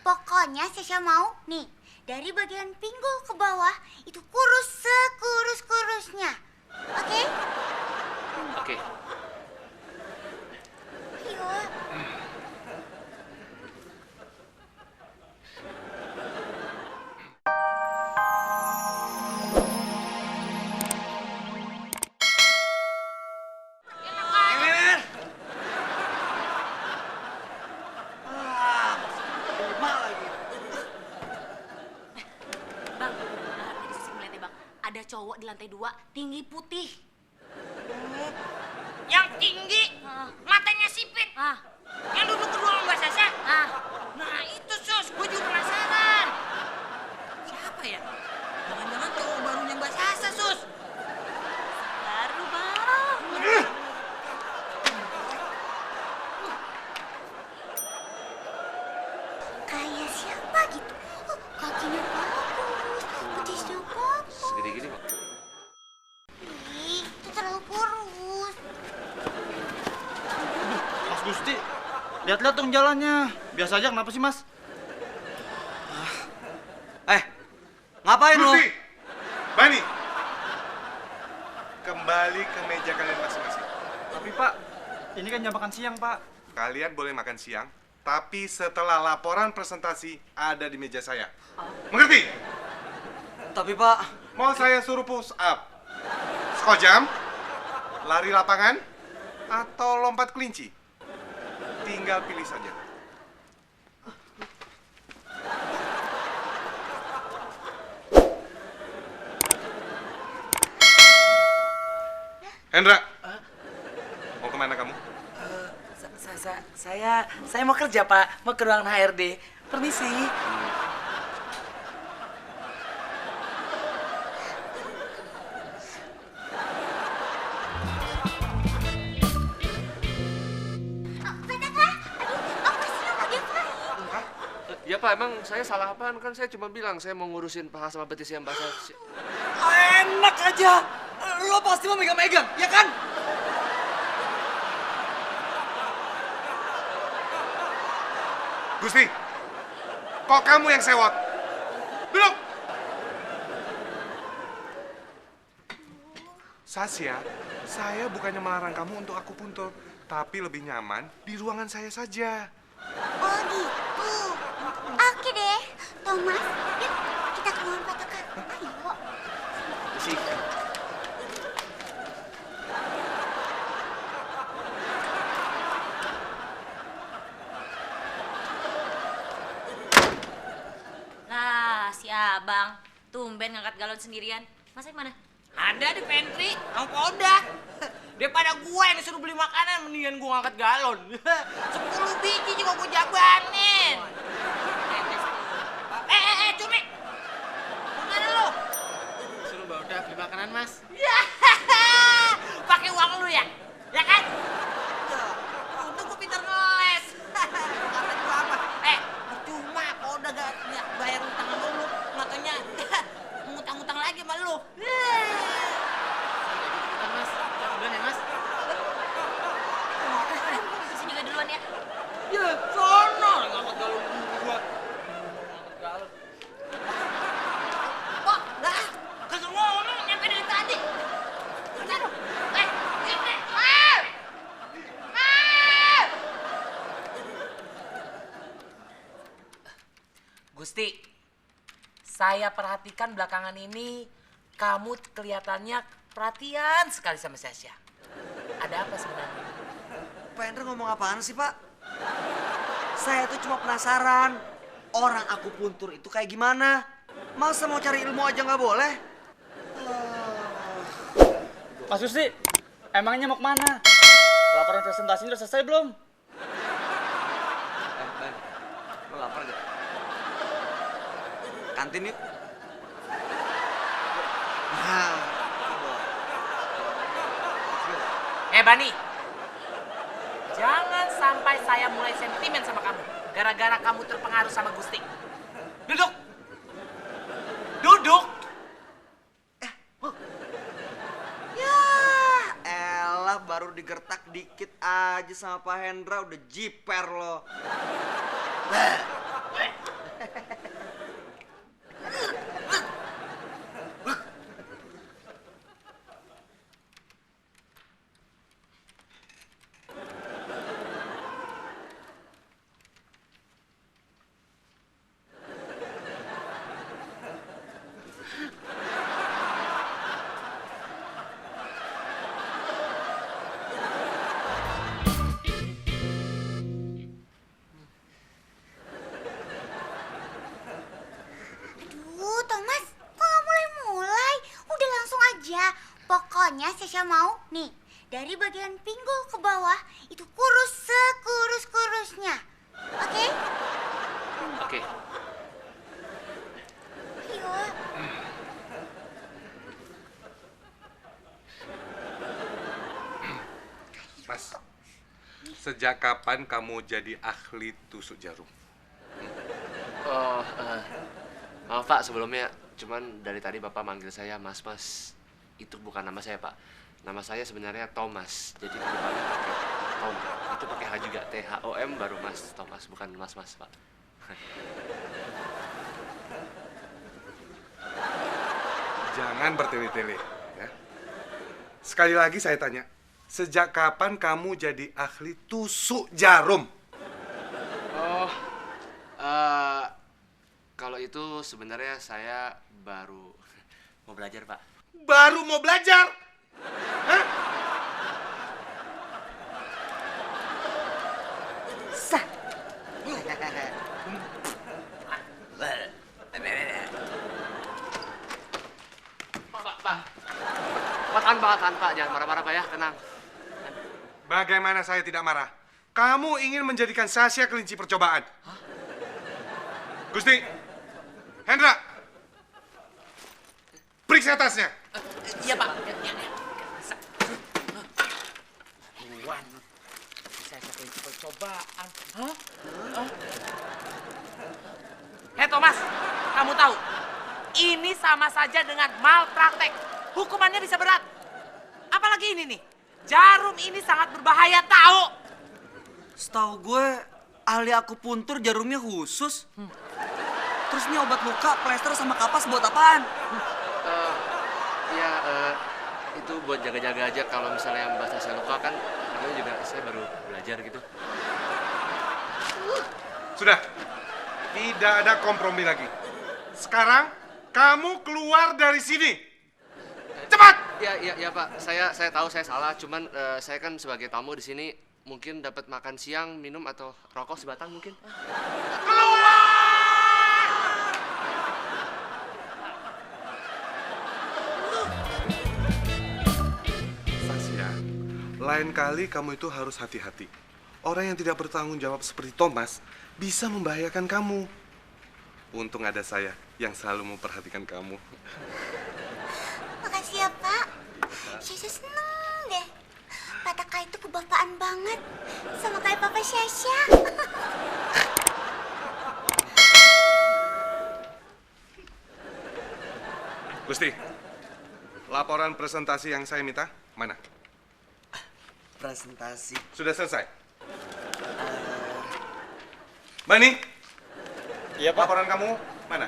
Pokoknya Sasha mau nih, dari bagian pinggul ke bawah itu kurus sekurus-kurusnya. Oke? Oke. Ayo. Bang, tadi Susi ngeliatnya bang, ada cowok di lantai 2, tinggi putih. Yang tinggi, matanya sipit. Yang duduk kedua sama Mbak Sasa. Nah itu Sus, gue juga penasaran. Siapa ya? Jangan-jangan cowok barunya Mbak Sasa, Sus. Baru bang. Kayak siapa gitu? Oh, kakinya bagus, betisnya bagus. Segede gini kok. Ih, itu terlalu kurus. Mas Gusti, lihat-lihat dong jalannya. Biasa aja, kenapa sih Mas? Ngapain lo? Gusti, Bani, kembali ke meja kalian masing-masing. Tapi Pak, ini kan jam makan siang Pak. Kalian boleh makan siang, tapi setelah laporan presentasi ada di meja saya. Mengerti? Tapi Pak, Mau saya suruh push up, squat jump, lari lapangan, atau lompat kelinci? Tinggal pilih saja. Hendra, mau kemana kamu? Saya mau kerja Pak, mau ke ruangan HRD. Permisi. Bentar, aduh, apa sih lo lagi ngapain? Ya Pak, emang saya salah apaan? Kan saya cuma bilang saya mau ngurusin paha sama betisnya Mbak Sasa. Enak aja. Lo pasti mau megang-megang, ya kan? Gusti, kok kamu yang sewot? Duduk! Sasya, saya bukannya melarang kamu untuk akupuntur, tapi lebih nyaman di ruangan saya saja. Oh gitu. Oke deh, Thomas, yuk kita ke ruangan Pataka. Ayo. Sih. Lah, si abang, tumben ngangkat galon sendirian. Masa mana? Ada di pantry, sama Polda. Daripada gue yang disuruh beli makanan, mendingan gue ngangkat galon. 10 biji juga gue jabanin. Cumi. Kemana lo? Suruh Mbak Uda beli makanan Mas. Ya, pakai uang lu ya? Ya kan? Untung gue pintar ngeles. Kata juga apa? Percuma kalau udah gak bayar utang sama lu, makanya ngutang-ngutang lagi sama lu. Mas, duluan ya Mas. Susi juga duluan ya. Ya, sono ngangkat galon gua. Ngangkat galon. Kok, dah, kagak ngomong nyampe dari tadi. Bentar, ini. Gusti, saya perhatikan belakangan ini kamu kelihatannya perhatian sekali sama Sasha. Ada apa sebenarnya? Pak Hendra ngomong apaan sih Pak? Saya tuh cuma penasaran, orang akupuntur itu kayak gimana? Masa mau cari ilmu aja nggak boleh? Mas Gusti, emangnya mau kemana? Laporan presentasinya udah selesai belum? Ben, lo lapar gak? Kantin yuk. Nah, Bani, jangan sampai saya mulai sentimen sama kamu gara-gara kamu terpengaruh sama Gusti. Duduk. Duduk. ya elah baru digertak dikit aja sama Pak Hendra udah jiper lo. Pokoknya Sasha mau nih, dari bagian pinggul ke bawah itu kurus sekurus-kurusnya. Oke? Oke. Ayo. Mas, sejak kapan kamu jadi ahli tusuk jarum? Oh, maaf Pak sebelumnya. Cuman dari tadi Bapak manggil saya Mas. Itu bukan nama saya Pak. Nama saya sebenarnya Thomas. Jadi di depannya pakai Tom. Itu pakai H juga. THOM baru Mas Thomas, bukan Mas Pak. Jangan bertele-tele, ya. Sekali lagi saya tanya, sejak kapan kamu jadi ahli tusuk jarum? Oh, kalau itu sebenarnya saya baru mau belajar Pak. Baru mau belajar? Hah? Sah. Pak. Tahan Pak. Jangan marah-marah Pak ya, tenang. Bagaimana saya tidak marah? Kamu ingin menjadikan Sasha kelinci percobaan. Gusti, Hendra, periksa tasnya. Iya Pak. Wan, saya kelinci percobaan. Hah? Hei Thomas, kamu tahu? Ini sama saja dengan malpraktek. Hukumannya bisa berat. Apalagi ini nih, jarum ini sangat berbahaya tahu. Setahu gue, ahli akupuntur jarumnya khusus. Terus ini obat luka, plester sama kapas buat apaan? Itu buat jaga-jaga aja kalau misalnya Mbak Sasha luka kan, namanya juga saya baru belajar gitu. Sudah, tidak ada kompromi lagi. Sekarang kamu keluar dari sini. Cepat! Ya Pak, saya tahu saya salah, cuman saya kan sebagai tamu di sini mungkin dapat makan siang, minum atau rokok sebatang mungkin. Sasha, lain kali kamu itu harus hati-hati. Orang yang tidak bertanggung jawab seperti Thomas bisa membahayakan kamu. Untung ada saya yang selalu memperhatikan kamu. Makasih ya, Pak. Sasha seneng deh. Pak Taka itu kebapaan banget. Sama kayak Papa Sasha. Gusti, laporan presentasi yang saya minta, mana? Presentasi. Sudah selesai? Bani, Iya Pak. laporan kamu mana?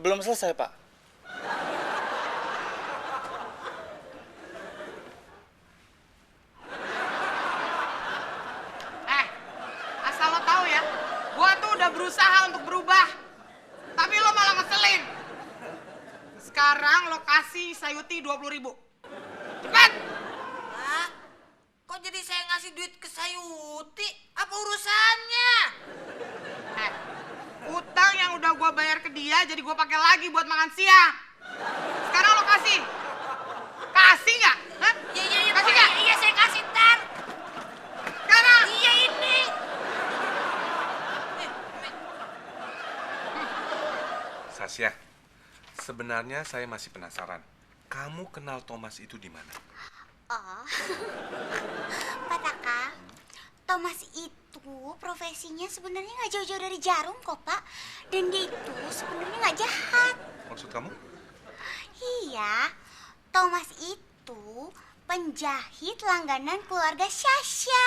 Belum selesai Pak. Asal lo tahu ya, gua tuh udah berusaha untuk berubah. Tapi lo malah ngeselin. Sekarang lo kasih Sayuti 20.000. Cepat! Hah? Kok jadi saya ngasih duit ke Sayuti? Apa urusannya? Utang yang udah gua bayar ke dia jadi gua pakai lagi buat makan siang. Sekarang lo kasih. Kasih nggak? Hah? Iya, Kasih nggak? iya saya kasih ntar. Sekarang. Iya ini. Sasha, sebenarnya saya masih penasaran. Kamu kenal Thomas itu di mana? Oh, Pak Taka, Thomas itu profesinya sebenarnya nggak jauh-jauh dari jarum kok, Pak. Dan dia itu sebenarnya nggak jahat. Maksud kamu? Iya, Thomas itu penjahit langganan keluarga Sasha.